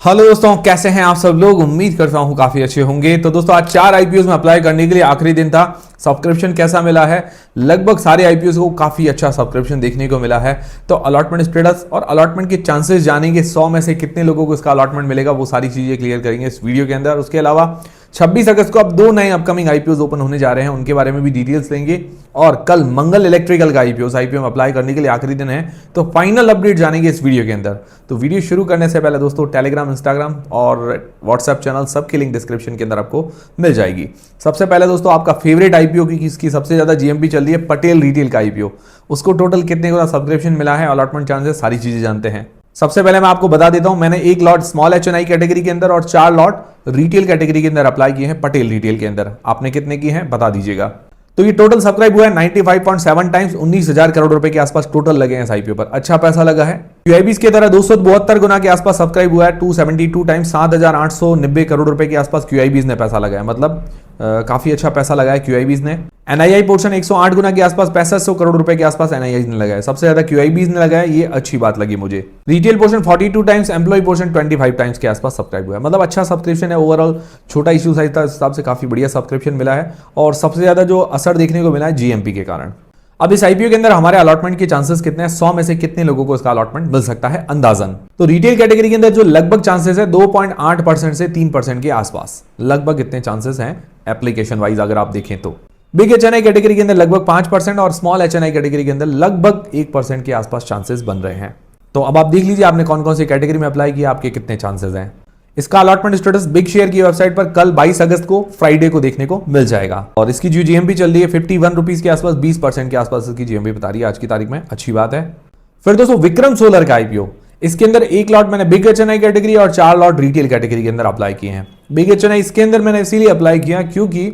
Hello दोस्तों, कैसे हैं आप सब लोग। उम्मीद करता हूं काफी अच्छे होंगे। तो दोस्तों, आज 4 आईपीओ में अप्लाई करने के लिए आखिरी दिन था। सब्सक्रिप्शन कैसा मिला है? लगभग सारे आईपीओ को काफी अच्छा सब्सक्रिप्शन देखने को मिला है। तो अलॉटमेंट स्टेटस और अलॉटमेंट के चांसेस जानेंगे। 100 में से कितने लोगों को इसका अलॉटमेंट मिलेगा, वो सारी चीजें क्लियर करेंगे इस वीडियो के अंदर। उसके अलावा 26 अगस्त को अब 2 नए अपकमिंग आईपीओ ओपन होने जा रहे हैं, उनके बारे में भी डिटेल्स लेंगे। और कल मंगल इलेक्ट्रिकल का आईपीओ में अप्लाई करने के लिए आखिरी दिन है, तो फाइनल अपडेट जानेंगे इस वीडियो के अंदर। तो वीडियो शुरू करने से पहले दोस्तों, टेलीग्राम, इंस्टाग्राम और व्हाट्सएप चैनल सबकी लिंक डिस्क्रिप्शन के अंदर आपको मिल जाएगी। सबसे पहले दोस्तों, आपका फेवरेट आईपीओ की किसकी सबसे ज्यादा जीएमपी चल रही है? पटेल रिटेल का आईपीओ। उसको टोटल कितने का सब्सक्रिप्शन मिला है, अलॉटमेंट चांसेस, सारी चीजें जानते हैं। सबसे पहले मैं आपको बता देता हूं, मैंने 1 लॉट स्मॉल एचएनआई कैटेगरी के अंदर और 4 लॉट रिटेल कैटेगरी के अंदर अप्लाई किए हैं पटेल रिटेल के अंदर। आपने कितने की हैं बता दीजिएगा। तो ये टोटल सब्सक्राइब हुआ है 95.7 टाइम्स। 19,000 करोड़ रुपए के आसपास टोटल लगे हैं इस आईपीओ पर। अच्छा पैसा लगा है। क्यूआईबीज की तरह 272 गुना के आसपास सब्सक्राइब हुआ है। 272 टाइम्स 7,890 करोड़ रुपए के आसपास क्यूआईबीज ने पैसा लगाया, मतलब काफी अच्छा पैसा लगाया क्यूआईबीज ने। एनआईआई पोर्शन 108 गुना के आसपास 6500 करोड़ रुपए के आसपास एनआईआई ने लगाया। सबसे ज्यादा क्यूआईबीज ने लगाया, ये अच्छी बात लगी मुझे। Retail portion 42 times, employ portion 25 times के आसपास सब्सक्राइब हुआ है, मतलब अच्छा सब्सक्रिप्शन है। ओवरऑल छोटा इशू साइज था, इस हिसाब से काफी बढ़िया सब्सक्रिप्शन मिला है। और सबसे ज्यादा जो असर देखने को मिला है जीएमपी के कारण। अब इस आईपीओ के अंदर हमारे अलॉटमेंट के चांसेस कितने हैं? 100 में से कितने लोगों को इसका अलॉटमेंट मिल सकता है अंदाजन? तो रिटेल कैटेगरी के अंदर जो लगभग चांसेस है 2.8% से 3% के आसपास, लगभग इतने चांसेस हैं एप्लीकेशन वाइज अगर आप देखें तो। बिग एचएनआई कैटेगरी के अंदर लगभग 5% और स्मॉल एचएनआई कैटेगरी के अंदर लगभग 1% के आसपास चांसेस बन रहे हैं। तो अब आप देख लीजिए आपने कौन कौन सी कैटेगरी में अप्लाई किया, आपके कितने चांसेस हैं। इसका अलॉटमेंट स्टेटस बिग शेयर की वेबसाइट पर कल 22 अगस्त को फ्राइडे को देखने को मिल जाएगा। और इसकी जो जीएमपी चल रही है 51 रुपीज के आसपास, 20% के आसपास इसकी जीएमपी बता रही है आज की तारीख में। अच्छी बात है। फिर दोस्तों, विक्रम सोलर का आईपीओ, इसके अंदर 1 लॉट मैंने बिग एचएनआई कैटेगरी और 4 लॉट रिटेल कैटेगरी के अंदर अप्लाई किए हैं। बिग एचएनआई इसके अंदर मैंने इसीलिए अप्लाई किया क्योंकि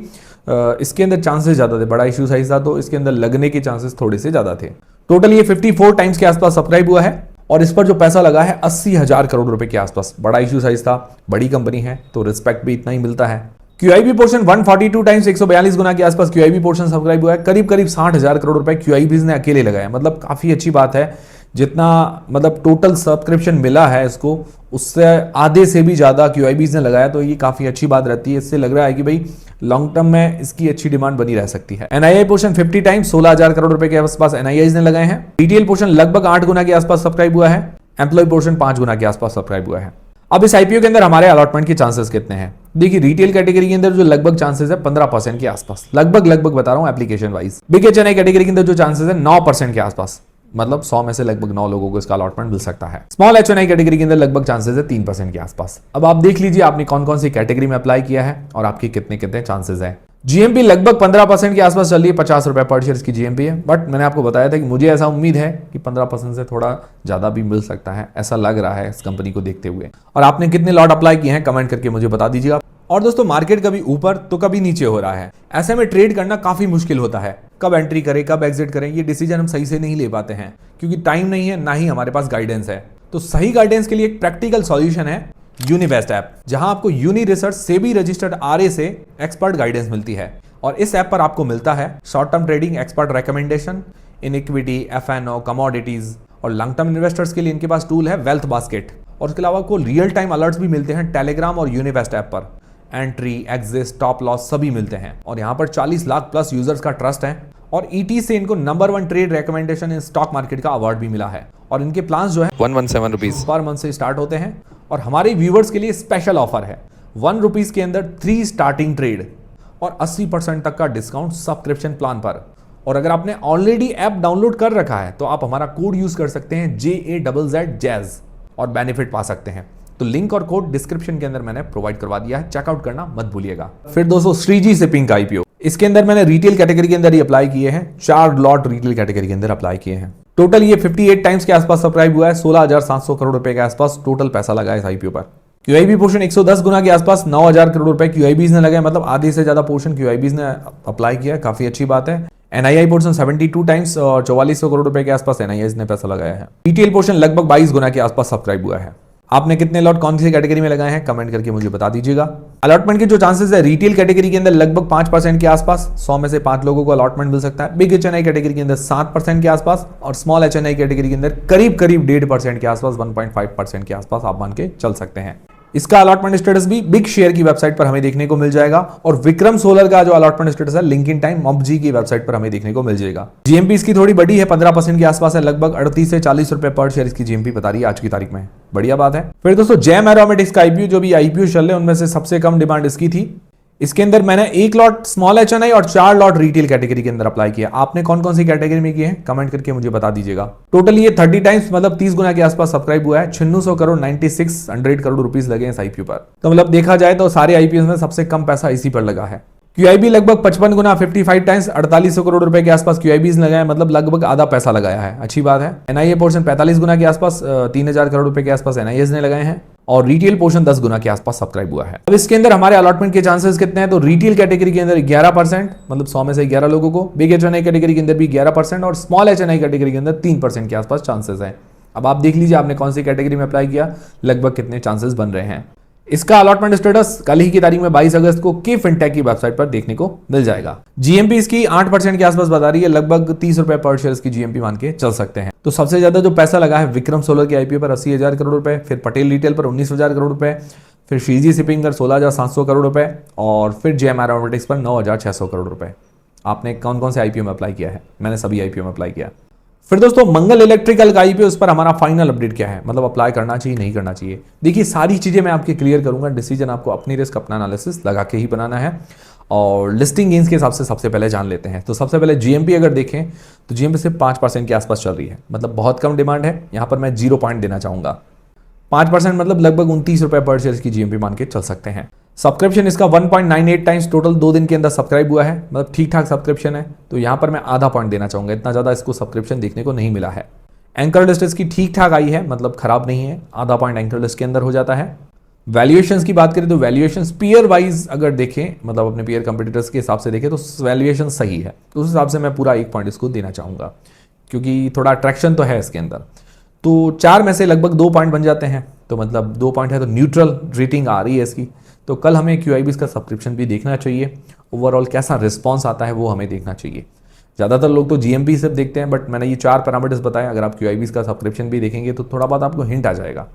इसके अंदर चांसेस ज्यादा थे, बड़ा इशू साइज था, तो इसके अंदर लगने के चांसेस थोड़े से ज्यादा थे। टोटल ये 54 टाइम्स के आसपास सब्सक्राइब हुआ है और इस पर जो पैसा लगा है 80,000 करोड़ रुपए के आसपास। बड़ा इशू साइज था, बड़ी कंपनी है, तो रिस्पेक्ट भी इतना ही मिलता है। क्यूआईबी पोर्शन 142 टाइम्स 142 गुना के आसपास क्यूआईबी पोर्शन सब्सक्राइब हुआ है। करीब 60,000 करोड़ रुपए क्यूआईबीज ने अकेले लगाया, मतलब काफी अच्छी बात है। जितना मतलब टोटल सब्सक्रिप्शन मिला है इसको, उससे आधे से भी ज्यादा क्यूआईबीज ने लगाया, तो ये काफी अच्छी बात रहती है। इससे लग रहा है कि भाई लॉन्ग टर्म में इसकी अच्छी डिमांड बनी रह सकती है। एनआईआई पोर्शन 50 टाइम्स 16,000 करोड़ रुपए के आसपास एनआईआई ने लगाए हैं। रिटेल पोर्शन लगभग 8 गुना के आसपास सब्सक्राइब हुआ है। एम्प्लॉय पोर्शन 5 गुना के आसपास सब्सक्राइब हुआ है। अब इस आईपीओ के अंदर हमारे अलॉटमेंट के चांसेस कितने हैं? देखिए, रिटेल कैटेगरी के अंदर जो लगभग चांसेस है 15% के आसपास, लगभग बता रहा हूं application wise. Big HNI category के अंदर जो चांसेस है 9% के आसपास, मतलब 100 में से लगभग 9 लोगों को इसका अलॉटमेंट मिल सकता है। स्मॉल एचएनआई कैटेगरी के अंदर लगभग चांसेस है 3% के आसपास। अब आप देख लीजिए आपने कौन कौन सी कैटेगरी में अप्लाई किया है और आपके कितने कितने चांसेस हैं। जीएमपी लगभग 15% के आसपास चल रही है, 50 रुपए पर शेयर की जीएमपी है। बट मैंने आपको बताया था कि मुझे ऐसा उम्मीद है कि 15% से थोड़ा ज्यादा भी मिल सकता है, ऐसा लग रहा है इस कंपनी को देखते हुए। और आपने कितने लॉट अप्लाई किए हैं कमेंट करके मुझे बता दीजिएगा। और दोस्तों, मार्केट कभी ऊपर तो कभी नीचे हो रहा है, ऐसे में ट्रेड करना काफी मुश्किल होता है। कब एंट्री करें, कब एग्जिट करें, ये डिसीजन हम सही से नहीं ले पाते हैं क्योंकि टाइम नहीं है, ना ही हमारे पास गाइडेंस है। तो सही गाइडेंस के लिए एक प्रैक्टिकल सॉल्यूशन है यूनिवेस्ट ऐप, जहां आपको Uni Research SEBI registered RA से एक्सपर्ट गाइडेंस मिलती है। और इस ऐप पर आपको मिलता है short term trading expert recommendation in equity, FNO, commodities. और लॉन्ग टर्म इन्वेस्टर्स के लिए इनके पास टूल है वेल्थ बास्केट। और उसके अलावा आपको रियल टाइम अलर्ट्स भी मिलते हैं टेलीग्राम और यूनिवेस्ट ऐप पर। एंट्री, एग्जिट, स्टॉप लॉस सभी मिलते हैं। और यहाँ पर 40 लाख प्लस यूजर्स का ट्रस्ट है। और ईटी से इनको number 1 trade recommendation in stock market का अवार्ड भी मिला है। और इनके प्लान जो है 117 रुपीज पर मंथ से स्टार्ट होते हैं। और हमारे व्यूवर्स के लिए स्पेशल ऑफर है 1 रुपीज के अंदर 3 स्टार्टिंग ट्रेड और 80% तक का डिस्काउंट सब्सक्रिप्शन प्लान पर। और अगर आपने ऑलरेडी ऐप डाउनलोड कर रखा है तो आप हमारा कोड यूज कर सकते हैं JAZZ और बेनिफिट पा सकते हैं। तो लिंक और कोड डिस्क्रिप्शन के अंदर मैंने प्रोवाइड करवा दिया है, चेकआउट करना मत भूलिएगा। फिर दोस्तों, श्रीजी शिपिंग का आईपीओ, इसके अंदर मैंने रिटेल कैटेगरी के अंदर ही अप्लाई किए हैं। 4 लॉट रिटेल कैटेगरी के अंदर अप्लाई किए हैं। टोटल ये 58 टाइम्स के आसपास सब्सक्राइब हुआ है। 16,700 करोड़ रुपए के आसपास टोटल पैसा लगा है इस आईपीओ पर। क्यूआईबी पोर्शन 110 गुना के आसपास 9,000 करोड़ रुपए क्यूआईबीज ने लगाए, मतलब आधे से ज्यादा पोर्शन क्यूआईबीज ने अप्लाई किया, काफी अच्छी बात है। एनआईआई पोर्शन 72 टाइम्स और 4400 करोड़ रुपए के आसपास एनआईआई ने पैसा लगाया है। रिटेल पोर्शन लगभग 22 गुना के आसपास सब्सक्राइब हुआ है। आपने कितने लॉट कौन सी कैटेगरी में लगाए हैं कमेंट करके मुझे बता दीजिएगा। अलॉटमेंट के जो चांसेस है रिटेल कैटेगरी के अंदर लगभग 5% के आसपास, 100 में से 5 लोगों को अलॉटमेंट मिल सकता है। बिग एचएनआई कैटेगरी के अंदर 7% के आसपास और स्मॉल एचएनआई कैटेगरी के अंदर करीब 1.5% के आसपास, 1.5% के आसपास आप मान के चल सकते हैं। इसका अलॉटमेंट स्टेटस भी बिग शेयर की वेबसाइट पर हमें देखने को मिल जाएगा और विक्रम सोलर का जो अलॉटमेंट स्टेटस है लिंकिन टाइम मॉबजी की वेबसाइट पर हमें देखने को मिल जाएगा। जीएमपी इसकी थोड़ी बड़ी है, 15% के आसपास है, लगभग 38 से 40 रुपए पर शेयर इसकी जीएमपी बता रही है आज की तारीख में। बढ़िया बात है। फिर दोस्तों जैम एरोमेटिक्स का आईपीओ, जो भी आईपीओ चल रहे हैं उनमें से सबसे कम डिमांड इसकी थी। इसके अंदर मैंने 1 लॉट स्मॉल एचएनआई और 4 लॉट रिटेल कैटेगरी के अंदर अप्लाई किया। आपने कौन कौन सी कैटेगरी में किए हैं कमेंट करके मुझे बता दीजिएगा। टोटल ये 30 टाइम्स मतलब 30 गुना के आसपास सब्सक्राइब हुआ है। 9600 करोड़ 9600 करोड़ रुपीस लगे हैं इस आईपीओ पर। तो मतलब देखा जाए तो सारे आईपीओ में सबसे कम पैसा इसी पर लगा है। क्यूआईबी लगभग 55 गुना 55 टाइम्स 4800 करोड़ रुपए के आसपास क्यूआईबीज लगाए, मतलब लगभग आधा पैसा लगाया है, अच्छी बात है। एनआईए पोर्शन 45 गुना के आसपास 3000 करोड़ रुपए के आसपास एनआईएस ने लगाए हैं और रिटेल पोर्शन 10 गुना के आसपास सब्सक्राइब हुआ है। अब इसके अंदर हमारे अलॉटमेंट के चांसेस कितने हैं, तो रिटेल कैटेगरी के अंदर 11%, मतलब 100 में से 11 लोगों को, बिग एचएनआई कैटेगरी के अंदर भी 11% और स्मॉल एचएनआई कैटेगरी के अंदर 3% के आसपास चांसेस हैं। अब आप देख लीजिए आपने कौन सी कैटेगरी में अप्लाई किया, लगभग कितने चांसेस बन रहे हैं। इसका अलॉटमेंट स्टेटस कल ही की तारीख में 22 अगस्त को की फिनटेक की वेबसाइट पर देखने को मिल जाएगा। जीएमपी इसकी 8% के आसपास बता रही है, लगभग 30 रुपए पर शेयर की जीएमपी मान के चल सकते हैं। तो सबसे ज्यादा जो पैसा लगा है विक्रम सोलर के आईपीओ पर 80,000 करोड़ रुपए, फिर पटेल रिटेल पर 19,000 करोड़ रुपए, फिर शीजी शिपिंग पर 16,700 करोड़ रुपए और फिर जेएम एरोनॉटिक्स पर 9,600 करोड़ रुपए। आपने कौन कौन से आईपीओ में अप्लाई किया है? मैंने सभी आईपीओ में अप्लाई किया। फिर दोस्तों मंगल इलेक्ट्रिकल का आईपीओ, उस पर हमारा फाइनल अपडेट क्या है, मतलब अप्लाई करना चाहिए नहीं करना चाहिए। देखिए सारी चीजें मैं आपके क्लियर करूंगा, डिसीजन आपको अपनी रिस्क अपना एनालिसिस लगा के ही बनाना है और लिस्टिंग गेन्स के हिसाब से सबसे पहले जान लेते हैं। तो सबसे पहले जीएमपी अगर देखें तो जीएमपी सिर्फ 5% के आसपास चल रही है, मतलब बहुत कम डिमांड है। यहाँ पर मैं 0 पॉइंट देना चाहूंगा। 5% मतलब लगभग 29 रुपए पर शेयर की जीएमपी मान के चल सकते हैं। सब्सक्रिप्शन इसका 1.98 टाइम्स टोटल 2 दिन के अंदर सब्सक्राइब हुआ है, मतलब ठीक ठाक सब्सक्रिप्शन है। तो यहाँ पर मैं आधा पॉइंट देना चाहूंगा, इतना ज़्यादा इसको सब्सक्रिप्शन देखने को नहीं मिला है। एंकर लिस्ट इसकी ठीक ठाक आई है, मतलब खराब नहीं है, आधा पॉइंट एंकर लिस्ट के अंदर हो जाता है। वैल्यूएशंस की बात करें तो वैल्यूएशंस पीयर वाइज अगर देखें, मतलब अपने पीयर कंपटीटर्स के हिसाब से देखें तो वैल्यूएशन सही है। तो उस हिसाब से मैं पूरा 1 पॉइंट इसको देना चाहूँगा, क्योंकि थोड़ा अट्रैक्शन तो है इसके अंदर। तो 4 में से लगभग 2 पॉइंट बन जाते हैं, तो मतलब 2 पॉइंट है तो न्यूट्रल रेटिंग आ रही है इसकी। तो कल हमें क्यूआईबीज का सब्सक्रिप्शन भी देखना चाहिए, ओवरऑल कैसा रिस्पॉन्स आता है वो हमें देखना चाहिए। ज़्यादातर लोग तो जीएमपी सिर्फ देखते हैं, बट मैंने ये 4 पैरामीटर्स बताए, अगर आप क्यूआईबीज का सब्सक्रिप्शन भी देखेंगे तो थोड़ा बहुत आपको हिंट आ जाएगा।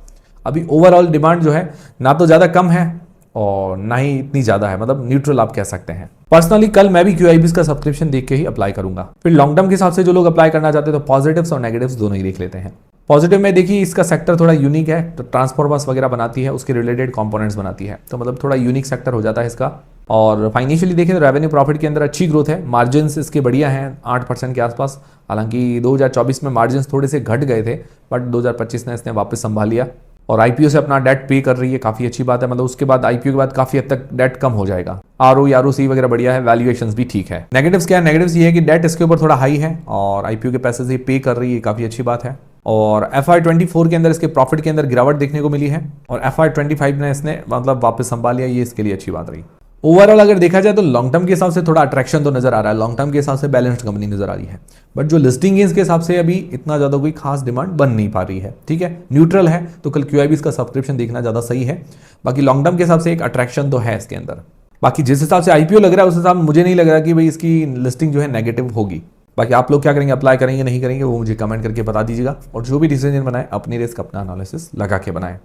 अभी ओवरऑल डिमांड जो है ना तो ज़्यादा कम है और ना ही इतनी ज़्यादा है, मतलब न्यूट्रल आप कह सकते हैं। पर्सनली कल मैं भी क्यूआईबीज का सब्सक्रिप्शन देख के ही अप्लाई करूंगा। फिर लॉन्ग टर्म के हिसाब से जो लोग अप्लाई करना चाहते हैं तो पॉजिटिव्स और नेगेटिव्स दोनों ही देख लेते हैं। पॉजिटिव में देखिए इसका सेक्टर थोड़ा यूनिक है, तो ट्रांसफॉर्मर्स वगैरह बनाती है, उसके रिलेटेड कंपोनेंट्स बनाती है, तो मतलब थोड़ा यूनिक सेक्टर हो जाता है इसका। और फाइनेंशियली देखें तो रेवेन्यू प्रॉफिट के अंदर अच्छी ग्रोथ है, मार्जिन्स इसके बढ़िया हैं 8% के आसपास। हालांकि 2024 में मार्जिन्स थोड़े से घट गए थे, बट 2025 में इसने वापस संभाल लिया और आईपीओ से अपना डेट पे कर रही है, काफी अच्छी बात है। मतलब उसके बाद आईपीओ के बाद काफी हद तक डेट कम हो जाएगा। आरओसी वगैरह बढ़िया है, वैल्यूएशंस भी ठीक है। नेगेटिव्स क्या है? नेगेटिव्स ये है कि डेट इसके ऊपर थोड़ा हाई है और आईपीओ के पैसे से पे कर रही है, काफी अच्छी बात है। और FY24 के अंदर इसके प्रॉफिट के अंदर गिरावट देखने को मिली है और FY25 में इसने मतलब वापस संभाल लिया, ये इसके लिए अच्छी बात रही। ओवरऑल अगर देखा जाए तो लॉन्ग टर्म के हिसाब से थोड़ा अट्रैक्शन तो नजर आ रहा है, लॉन्ग टर्म के हिसाब से बैलेंस्ड कंपनी नजर आ रही है, बट जो लिस्टिंग गेन्स के हिसाब से अभी इतना ज्यादा कोई खास डिमांड बन नहीं पा रही है। ठीक है, न्यूट्रल है, तो कल क्यूआईबीज का सब्सक्रिप्शन देखना ज्यादा सही है। बाकी लॉन्ग टर्म के हिसाब से एक अट्रैक्शन तो है इसके अंदर। बाकी जिस हिसाब से आईपीओ लग रहा है उस हिसाब मुझे नहीं लग रहा कि भाई इसकी लिस्टिंग जो है नेगेटिव होगी। बाकी आप लोग क्या करेंगे, अप्लाई करेंगे नहीं करेंगे, वो मुझे कमेंट करके बता दीजिएगा और जो भी डिसीजन बनाए अपनी रिस्क अपना एनालिसिस लगा के बनाए।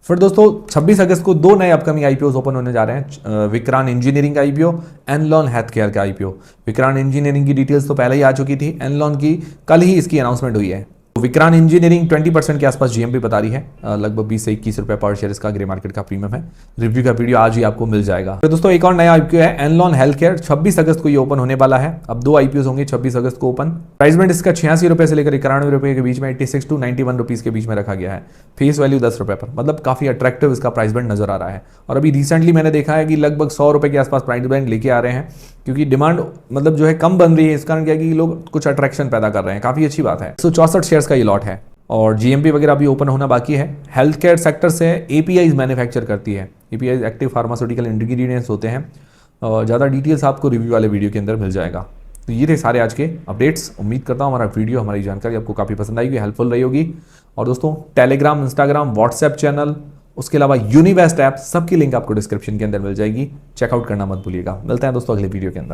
फिर दोस्तों 26 अगस्त को 2 नए अपकमिंग आईपीओ ओपन होने जा रहे हैं। विक्रांत इंजीनियरिंग का आईपीओ, एनलॉन हेल्थ केयर का आईपीओ। विक्रांत इंजीनियरिंग की डिटेल्स तो पहले ही आ चुकी थी, एनलॉन की कल ही इसकी अनाउंसमेंट हुई है। विक्रांत इंजीनियरिंग 20% के आसपास जीएमपी बता रही है, लगभग 20 से 21 रुपए पर शेयर इसका ग्रे मार्केट का प्रीमियम है। रिव्यू का वीडियो आज ही आपको मिल जाएगा। तो दोस्तों एक और नया आईपीओ है एनलॉन हेल्थ केयर, 26 अगस्त को ये ओपन होने वाला है। अब 2 आईपीओ होंगे 26 अगस्त को ओपन। प्राइस बैंड इसका 86 रुपए से लेकर 91 रुपए के बीच में, 86 to 91 रुपीज के बीच में रखा गया है। फेस वैल्यू 10 रुपए पर, मतलब काफी अट्रैक्टिव इसका प्राइस बैंड नजर आ रहा है। और अभी रिसेंटली मैंने देखा है कि लगभग 100 रुपए के आसपास प्राइस बैंड लेके आ रहे हैं, क्योंकि डिमांड मतलब जो है कम बन रही है। इस कारण क्या है कि लोग कुछ अट्रैक्शन पैदा कर रहे हैं, काफी अच्छी बात है। 164 शेयर्स का ये लॉट है और जीएमपी वगैरह अभी ओपन होना बाकी है। हेल्थ केयर सेक्टर से एपीआईज मैन्युफैक्चर करती है, एपीआईज एक्टिव फार्मास्यूटिकल इंग्रेडिएंट्स होते हैं। और ज़्यादा डिटेल्स आपको रिव्यू वाले वीडियो के अंदर मिल जाएगा। तो ये थे सारे आज के अपडेट्स। उम्मीद करता हूँ हमारा वीडियो, हमारी जानकारी आपको काफ़ी पसंद आएगी, हेल्पफुल रही होगी। और दोस्तों टेलीग्राम, इंस्टाग्राम, व्हाट्सएप चैनल, उसके अलावा यूनिवेस्ट ऐप, सबकी लिंक आपको डिस्क्रिप्शन के अंदर मिल जाएगी, चेकआउट करना मत भूलिएगा। मिलते हैं दोस्तों अगले वीडियो के अंदर।